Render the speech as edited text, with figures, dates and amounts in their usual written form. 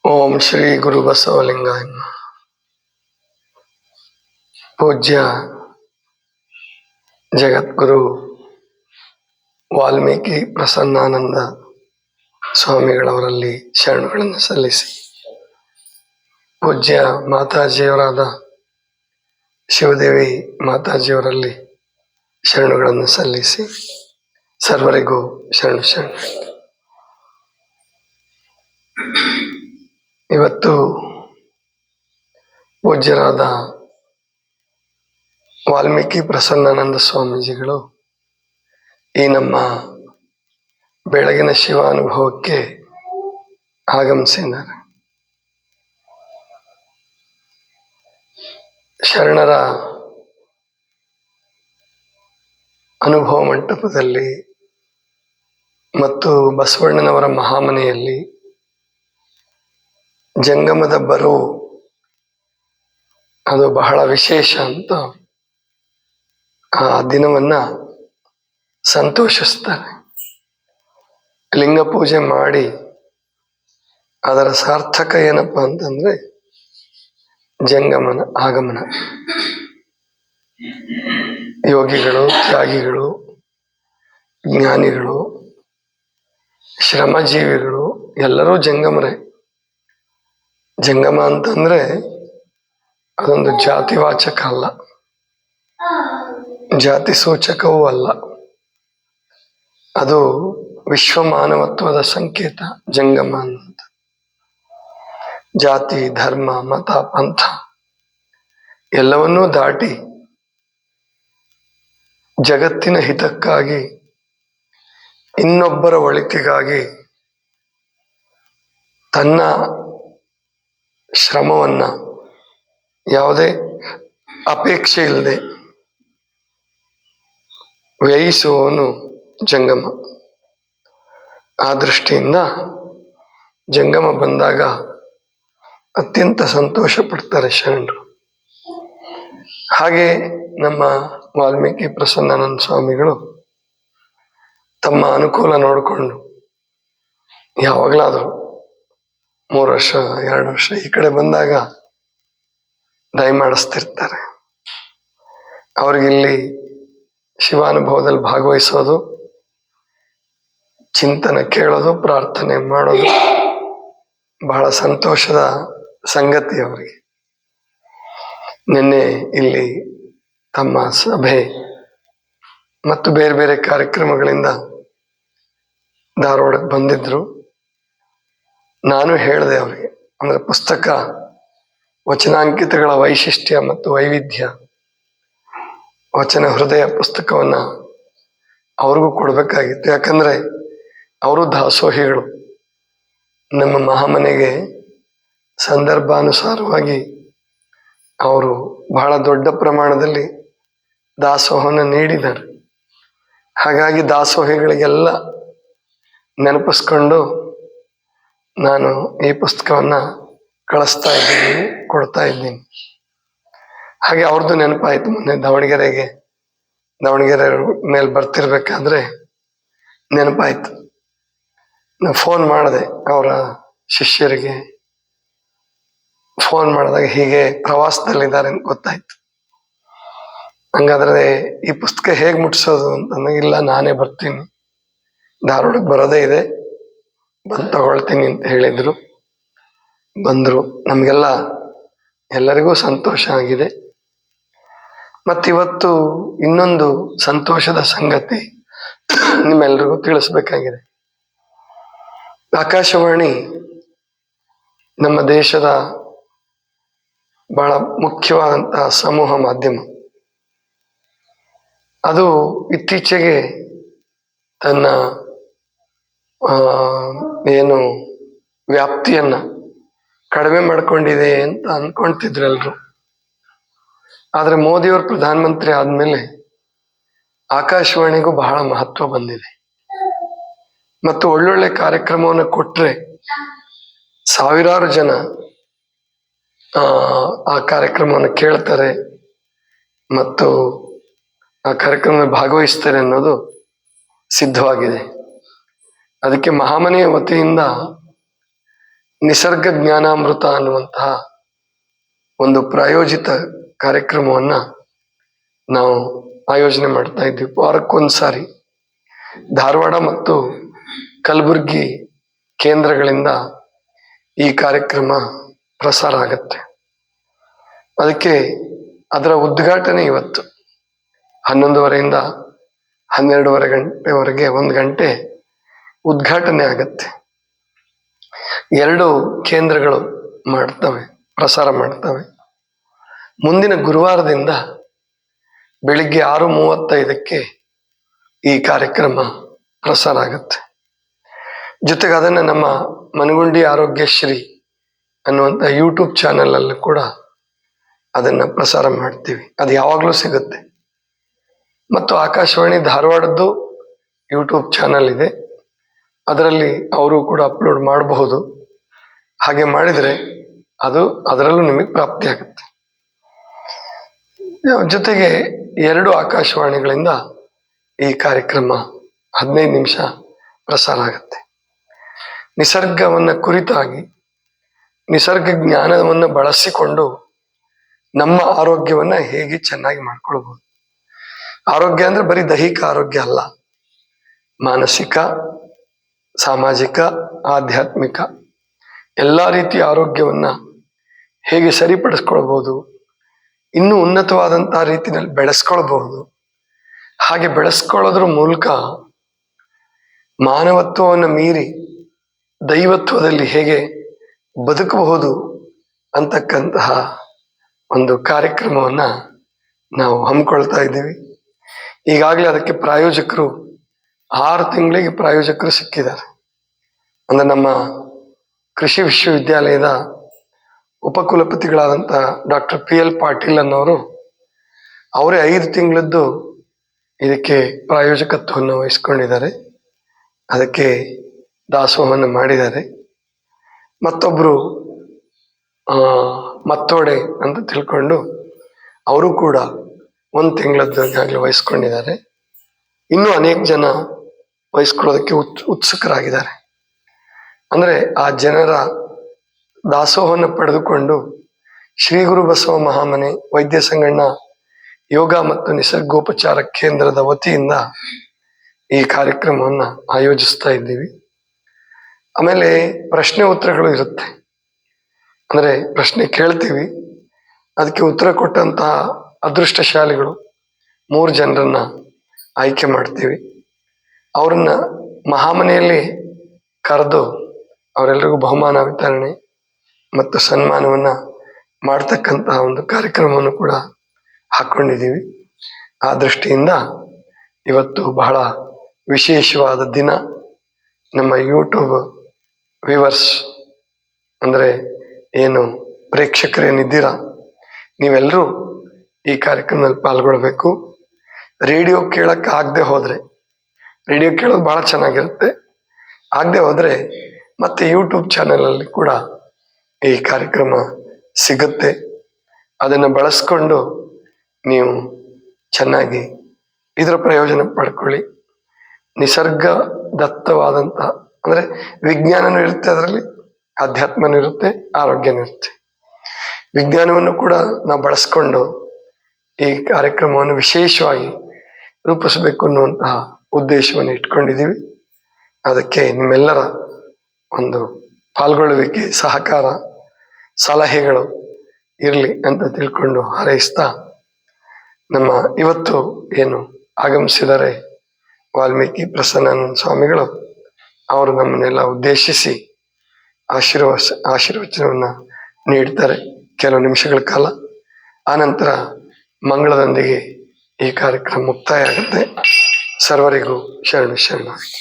ಓಂ ಶ್ರೀ ಗುರು ಬಸವಲಿಂಗಾಯ ನಮಃ. ಪೂಜ್ಯ ಜಗದ್ಗುರು ವಾಲ್ಮೀಕಿ ಪ್ರಸನ್ನಾನಂದ ಸ್ವಾಮಿಗಳವರಲ್ಲಿ ಶರಣುಗಳನ್ನು ಸಲ್ಲಿಸಿ, ಪೂಜ್ಯ ಮಾತಾಜಿಯವರಾದ ಶಿವದೇವಿ ಮಾತಾಜಿಯವರಲ್ಲಿ ಶರಣುಗಳನ್ನು ಸಲ್ಲಿಸಿ, ಸರ್ವರಿಗೂ ಶರಣು. ಇವತ್ತು ಪೂಜ್ಯರಾದ ವಾಲ್ಮೀಕಿ ಪ್ರಸನ್ನಾನಂದ ಸ್ವಾಮೀಜಿಗಳು ಈ ನಮ್ಮ ಬೆಳಗಿನ ಶಿವಾನುಭವಕ್ಕೆ ಆಗಮಿಸಿದ್ದಾರೆ. ಶರಣರ ಅನುಭವ ಮಂಟಪದಲ್ಲಿ ಮತ್ತು ಬಸವಣ್ಣನವರ ಮಹಾಮನೆಯಲ್ಲಿ ಜಂಗಮದ ಬರುವು ಅದು ಬಹಳ ವಿಶೇಷ ಅಂತ ಆ ದಿನವನ್ನ ಸಂತೋಷಿಸ್ತಾರೆ. ಲಿಂಗ ಪೂಜೆ ಮಾಡಿ ಅದರ ಸಾರ್ಥಕ ಏನಪ್ಪಾ ಅಂತಂದ್ರೆ ಜಂಗಮನ ಆಗಮನ. ಯೋಗಿಗಳು, ತ್ಯಾಗಿಗಳು, ಜ್ಞಾನಿಗಳು, ಶ್ರಮಜೀವಿಗಳು ಎಲ್ಲರೂ ಜಂಗಮರೇ. ಜಂಗಮ ಅಂತಂದ್ರೆ ಅದೊಂದು ಜಾತಿವಾಚಕ ಅಲ್ಲ, ಜಾತಿ ಸೂಚಕವೂ ಅಲ್ಲ. ಅದು ವಿಶ್ವ ಮಾನವತ್ವದ ಸಂಕೇತ ಜಂಗಮ ಅಂತ. ಜಾತಿ, ಧರ್ಮ, ಮತ, ಪಂಥ ಎಲ್ಲವನ್ನೂ ದಾಟಿ ಜಗತ್ತಿನ ಹಿತಕ್ಕಾಗಿ, ಇನ್ನೊಬ್ಬರ ಒಳಿತಿಗಾಗಿ ತನ್ನ ಶ್ರಮವನ್ನ ಯಾವುದೇ ಅಪೇಕ್ಷೆ ಇಲ್ಲದೆ ವ್ಯಯಿಸುವವನು ಜಂಗಮ. ಆ ದೃಷ್ಟಿಯಿಂದ ಜಂಗಮ ಬಂದಾಗ ಅತ್ಯಂತ ಸಂತೋಷ ಪಡ್ತಾರೆ ಶರಣರು. ಹಾಗೆ ನಮ್ಮ ವಾಲ್ಮೀಕಿ ಪ್ರಸನ್ನಾನಂದ ಸ್ವಾಮಿಗಳು ತಮ್ಮ ಅನುಕೂಲ ನೋಡಿಕೊಂಡು ಯಾವಾಗಲಾದರೂ 3 ವರ್ಷ 2 ವರ್ಷ ಈ ಕಡೆ ಬಂದಾಗ ದಯಮಾಡಿಸ್ತಿರ್ತಾರೆ. ಅವ್ರಿಗಿಲ್ಲಿ ಶಿವಾನುಭವದಲ್ಲಿ ಭಾಗವಹಿಸೋದು, ಚಿಂತನೆ ಕೇಳೋದು, ಪ್ರಾರ್ಥನೆ ಮಾಡೋದು ಬಹಳ ಸಂತೋಷದ ಸಂಗತಿ ಅವರಿಗೆ. ನಿನ್ನೆ ಇಲ್ಲಿ ತಮ್ಮ ಸಭೆ ಮತ್ತು ಬೇರೆ ಬೇರೆ ಕಾರ್ಯಕ್ರಮಗಳಿಂದ ಧಾರವಾಡಕ್ಕೆ ಬಂದಿದ್ರು. ನಾನು ಹೇಳಿದೆ ಅವರಿಗೆ, ಅಂದ್ರೆ ಪುಸ್ತಕ ವಚನಾಂಕಿತಗಳ ವೈಶಿಷ್ಟ್ಯ ಮತ್ತು ವೈವಿಧ್ಯ, ವಚನ ಹೃದಯ ಪುಸ್ತಕವನ್ನ ಅವ್ರಿಗೂ ಕೊಡ್ಬೇಕಾಗಿತ್ತು. ಯಾಕಂದ್ರೆ ಅವರು ದಾಸೋಹಿಗಳು. ನಮ್ಮ ಮಹಾಮನೆಗೆ ಸಂದರ್ಭಾನುಸಾರವಾಗಿ ಅವರು ಬಹಳ ದೊಡ್ಡ ಪ್ರಮಾಣದಲ್ಲಿ ದಾಸೋಹವನ್ನು ನೀಡಿದ್ದಾರೆ. ಹಾಗಾಗಿ ದಾಸೋಹಿಗಳಿಗೆಲ್ಲ ನೆನಪಿಸ್ಕೊಂಡು ನಾನು ಈ ಪುಸ್ತಕವನ್ನ ಕಳಿಸ್ತಾ ಇದ್ದೀನಿ, ಕೊಡ್ತಾ ಇದ್ದೀನಿ. ಹಾಗೆ ಅವ್ರದ್ದು ನೆನಪಾಯ್ತು. ಮೊನ್ನೆ ದಾವಣಗೆರೆ ಮೇಲೆ ಬರ್ತಿರ್ಬೇಕಾದ್ರೆ ನೆನಪಾಯ್ತು. ನಾನು ಫೋನ್ ಮಾಡಿದೆ ಅವರ ಶಿಷ್ಯರಿಗೆ. ಫೋನ್ ಮಾಡಿದಾಗ ಹೀಗೆ ಪ್ರವಾಸದಲ್ಲಿದ್ದಾರೆ ಅಂತ ಗೊತ್ತಾಯ್ತು. ಹಂಗಾದ್ರೆ ಈ ಪುಸ್ತಕ ಹೇಗೆ ಮುಟ್ಸೋದು ಅಂತ. ಇಲ್ಲ, ನಾನೇ ಬರ್ತೀನಿ, ಧಾರವಾಡಕ್ಕೆ ಬರೋದೇ ಇದೆ, ಬಂದು ತಗೊಳ್ತೀನಿ ಅಂತ ಹೇಳಿದ್ರು. ಬಂದ್ರು. ಎಲ್ಲರಿಗೂ ಸಂತೋಷ ಆಗಿದೆ. ಮತ್ತಿವತ್ತು ಇನ್ನೊಂದು ಸಂತೋಷದ ಸಂಗತಿ ನಿಮ್ಮೆಲ್ರಿಗೂ ತಿಳಿಸ್ಬೇಕಾಗಿದೆ. ಆಕಾಶವಾಣಿ ನಮ್ಮ ದೇಶದ ಬಹಳ ಮುಖ್ಯವಾದಂತಹ ಸಮೂಹ ಮಾಧ್ಯಮ. ಅದು ಇತ್ತೀಚೆಗೆ ತನ್ನ ವ್ಯಾಪ್ತಿಯನ್ನ ಕಡಿಮೆ ಮಾಡ್ಕೊಂಡಿದೆ ಅಂತ ಅನ್ಕೊಂತಿದ್ರು ಎಲ್ರು. ಆದ್ರೆ ಮೋದಿಯವರು ಪ್ರಧಾನಮಂತ್ರಿ ಆದ್ಮೇಲೆ ಆಕಾಶವಾಣಿಗೂ ಬಹಳ ಮಹತ್ವ ಬಂದಿದೆ. ಮತ್ತು ಒಳ್ಳೊಳ್ಳೆ ಕಾರ್ಯಕ್ರಮವನ್ನು ಕೊಟ್ರೆ ಸಾವಿರಾರು ಜನ ಆ ಕಾರ್ಯಕ್ರಮವನ್ನು ಕೇಳ್ತಾರೆ ಮತ್ತು ಆ ಕಾರ್ಯಕ್ರಮದಲ್ಲಿ ಭಾಗವಹಿಸ್ತಾರೆ ಅನ್ನೋದು ಸಿದ್ಧವಾಗಿದೆ. ಅದಕ್ಕೆ ಮಹಾಮನೆಯ ವತಿಯಿಂದ ನಿಸರ್ಗ ಜ್ಞಾನಾಮೃತ ಅನ್ನುವಂತಹ ಒಂದು ಪ್ರಾಯೋಜಿತ ಕಾರ್ಯಕ್ರಮವನ್ನ ನಾವು ಆಯೋಜನೆ ಮಾಡ್ತಾ ಇದ್ವಿ. ವಾರಕ್ಕೊಂದ್ಸಾರಿ ಧಾರವಾಡ ಮತ್ತು ಕಲಬುರಗಿ ಕೇಂದ್ರಗಳಿಂದ ಈ ಕಾರ್ಯಕ್ರಮ ಪ್ರಸಾರ ಆಗತ್ತೆ. ಅದಕ್ಕೆ ಅದರ ಉದ್ಘಾಟನೆ ಇವತ್ತು 11:30ಯಿಂದ 12:30 ಗಂಟೆವರೆಗೆ 1 ಗಂಟೆ ಉದ್ಘಾಟನೆ ಆಗತ್ತೆ. 2 ಕೇಂದ್ರಗಳು ಪ್ರಸಾರ ಮಾಡ್ತವೆ. ಮುಂದಿನ ಗುರುವಾರದಿಂದ ಬೆಳಿಗ್ಗೆ 6:35ಕ್ಕೆ ಈ ಕಾರ್ಯಕ್ರಮ ಪ್ರಸಾರ ಆಗತ್ತೆ. ಜೊತೆಗೆ ಅದನ್ನು ನಮ್ಮ ಮನಗುಂಡಿ ಆರೋಗ್ಯಶ್ರೀ ಅನ್ನುವಂಥ ಯೂಟ್ಯೂಬ್ ಚಾನೆಲ್ ಅಲ್ಲಿ ಕೂಡ ಅದನ್ನ ಪ್ರಸಾರ ಮಾಡ್ತೀವಿ. ಅದು ಯಾವಾಗಲೂ ಸಿಗುತ್ತೆ. ಮತ್ತು ಆಕಾಶವಾಣಿ ಧಾರವಾಡದ್ದು ಯೂಟ್ಯೂಬ್ ಚಾನೆಲ್ ಇದೆ, ಅದರಲ್ಲಿ ಅವರು ಕೂಡ ಅಪ್ಲೋಡ್ ಮಾಡಬಹುದು. ಹಾಗೆ ಮಾಡಿದರೆ ಅದರಲ್ಲೂ ನಿಮಗೆ ಪ್ರಾಪ್ತಿ ಆಗುತ್ತೆ. ಜೊತೆಗೆ 2 ಆಕಾಶವಾಣಿಗಳಿಂದ ಈ ಕಾರ್ಯಕ್ರಮ 15 ನಿಮಿಷ ಪ್ರಸಾರ ಆಗುತ್ತೆ. ನಿಸರ್ಗವನ್ನ ಕುರಿತಾಗಿ, ನಿಸರ್ಗ ಜ್ಞಾನವನ್ನ ಬಳಸಿಕೊಂಡು ನಮ್ಮ ಆರೋಗ್ಯವನ್ನ ಹೇಗೆ ಚೆನ್ನಾಗಿ ಮಾಡ್ಕೊಳ್ಬಹುದು. ಆರೋಗ್ಯ ಅಂದ್ರೆ ಬರೀ ದೈಹಿಕ ಆರೋಗ್ಯ ಅಲ್ಲ, ಮಾನಸಿಕ, ಸಾಮಾಜಿಕ, ಆಧ್ಯಾತ್ಮಿಕ ಎಲ್ಲ ರೀತಿಯ ಆರೋಗ್ಯವನ್ನ ಹೇಗೆ ಸರಿಪಡಿಸ್ಕೊಳ್ಬಹುದು, ಇನ್ನೂ ಉನ್ನತವಾದಂತಹ ರೀತಿಯಲ್ಲಿ ಬೆಳೆಸ್ಕೊಳ್ಬಹುದು. ಹಾಗೆ ಬೆಳೆಸ್ಕೊಳ್ಳೋದ್ರ ಮೂಲಕ ಮಾನವತ್ವವನ್ನು ಮೀರಿ ದೈವತ್ವದಲ್ಲಿ ಹೇಗೆ ಬದುಕಬಹುದು ಅಂತಕ್ಕಂತಹ ಒಂದು ಕಾರ್ಯಕ್ರಮವನ್ನ ನಾವು ಹಮ್ಮಿಕೊಳ್ತಾ ಇದ್ದೀವಿ. ಈಗಾಗಲೇ ಅದಕ್ಕೆ ಪ್ರಾಯೋಜಕರು 6 ತಿಂಗಳಿಗೆ ಪ್ರಾಯೋಜಕರು ಸಿಕ್ಕಿದ್ದಾರೆ. ಅಂದ್ರೆ ನಮ್ಮ ಕೃಷಿ ವಿಶ್ವವಿದ್ಯಾಲಯದ ಉಪಕುಲಪತಿಗಳಾದಂತಹ ಡಾಕ್ಟರ್ PL ಪಾಟೀಲ್ ಅನ್ನೋರು ಅವರೇ 5 ತಿಂಗಳದ್ದು ಇದಕ್ಕೆ ಪ್ರಾಯೋಜಕತ್ವವನ್ನು ವಹಿಸ್ಕೊಂಡಿದ್ದಾರೆ. ಅದಕ್ಕೆ ದಾಸೋಹವನ್ನು ಮಾಡಿದ್ದಾರೆ. ಮತ್ತೊಬ್ರು ಮತ್ತೋಡೆ ಅಂತ ತಿಳ್ಕೊಂಡು ಅವರು ಕೂಡ 1 ತಿಂಗಳದ್ದು ಈಗಾಗಲೇ ವಹಿಸ್ಕೊಂಡಿದ್ದಾರೆ. ಇನ್ನೂ ಅನೇಕ ಜನ ವಹಿಸ್ಕೊಳ್ಳೋದಕ್ಕೆ ಉತ್ಸುಕರಾಗಿದ್ದಾರೆ. ಅಂದ್ರೆ ಆ ಜನರ ದಾಸೋಹವನ್ನು ಪಡೆದುಕೊಂಡು ಶ್ರೀ ಗುರು ಬಸವ ಮಹಾಮನೆ ವೈದ್ಯ ಸಂಗಣ್ಣ ಯೋಗ ಮತ್ತು ನಿಸರ್ಗೋಪಚಾರ ಕೇಂದ್ರದ ವತಿಯಿಂದ ಈ ಕಾರ್ಯಕ್ರಮವನ್ನ ಆಯೋಜಿಸ್ತಾ ಇದ್ದೀವಿ. ಆಮೇಲೆ ಪ್ರಶ್ನೆ ಉತ್ತರಗಳು ಇರುತ್ತೆ. ಅಂದ್ರೆ ಪ್ರಶ್ನೆ ಕೇಳ್ತೀವಿ, ಅದಕ್ಕೆ ಉತ್ತರ ಕೊಟ್ಟಂತಹ ಅದೃಷ್ಟಶಾಲಿಗಳು 3 ಜನರನ್ನ ಆಯ್ಕೆ ಮಾಡ್ತೀವಿ. ಅವ್ರನ್ನ ಮಹಾಮನೆಯಲ್ಲಿ ಕರೆದು ಅವರೆಲ್ಲರಿಗೂ ಬಹುಮಾನ ವಿತರಣೆ ಮತ್ತು ಸನ್ಮಾನವನ್ನ ಮಾಡ್ತಕ್ಕಂತಹ ಒಂದು ಕಾರ್ಯಕ್ರಮವನ್ನು ಕೂಡ ಹಾಕೊಂಡಿದ್ದೀವಿ. ಆ ದೃಷ್ಟಿಯಿಂದ ಇವತ್ತು ಬಹಳ ವಿಶೇಷವಾದ ದಿನ. ನಮ್ಮ ಯೂಟ್ಯೂಬ್ ವ್ಯೂವರ್ಸ್ ಅಂದ್ರೆ ಏನು ಪ್ರೇಕ್ಷಕರೇನಿದ್ದೀರಾ, ನೀವೆಲ್ಲರೂ ಈ ಕಾರ್ಯಕ್ರಮದಲ್ಲಿ ಪಾಲ್ಗೊಳ್ಬೇಕು. ರೇಡಿಯೋ ಕೇಳಕ್ಕೆ ಆಗದೆ ಹೋದ್ರೆ, ರೇಡಿಯೋ ಕೇಳೋದು ಬಹಳ ಚೆನ್ನಾಗಿರುತ್ತೆ, ಆಗದೆ ಹೋದ್ರೆ ಮತ್ತೆ ಯೂಟ್ಯೂಬ್ ಚಾನೆಲ್ ಅಲ್ಲಿ ಕೂಡ ಈ ಕಾರ್ಯಕ್ರಮ ಸಿಗುತ್ತೆ. ಅದನ್ನು ಬಳಸ್ಕೊಂಡು ನೀವು ಚೆನ್ನಾಗಿ ಇದರ ಪ್ರಯೋಜನ ಪಡ್ಕೊಳ್ಳಿ. ನಿಸರ್ಗ ದತ್ತವಾದಂತ ಅಂದ್ರೆ ವಿಜ್ಞಾನನೂ ಇರುತ್ತೆ, ಅದರಲ್ಲಿ ಆಧ್ಯಾತ್ಮನೂ ಇರುತ್ತೆ, ಆರೋಗ್ಯನೂ ಇರುತ್ತೆ. ವಿಜ್ಞಾನವನ್ನು ಕೂಡ ನಾವು ಬಳಸ್ಕೊಂಡು ಈ ಕಾರ್ಯಕ್ರಮವನ್ನು ವಿಶೇಷವಾಗಿ ರೂಪಿಸಬೇಕು ಅನ್ನುವಂತಹ ಉದ್ದೇಶವನ್ನು ಇಟ್ಕೊಂಡಿದ್ದೀವಿ. ಅದಕ್ಕೆ ನಿಮ್ಮೆಲ್ಲರ ಒಂದು ಪಾಲ್ಗೊಳ್ಳುವಿಕೆ, ಸಹಕಾರ, ಸಲಹೆಗಳು ಇರಲಿ ಅಂತ ತಿಳ್ಕೊಂಡು ಹಾರೈಸ್ತಾ, ನಮ್ಮ ಇವತ್ತು ಏನು ಆಗಮಿಸಿದರೆ ವಾಲ್ಮೀಕಿ ಪ್ರಸನ್ನಾನಂದ ಸ್ವಾಮಿಗಳು, ಅವರು ನಮ್ಮನ್ನೆಲ್ಲ ಉದ್ದೇಶಿಸಿ ಆಶೀರ್ವಚನವನ್ನ ನೀಡ್ತಾರೆ ಕೆಲವು ನಿಮಿಷಗಳ ಕಾಲ. ಆನಂತರ ಮಂಗಳದೊಂದಿಗೆ ಈ ಕಾರ್ಯಕ್ರಮ ಮುಕ್ತಾಯ ಆಗುತ್ತೆ. ಸರ್ವರಿಗೂ ಶರಣು ಶರಣಾರ್ಥಿ.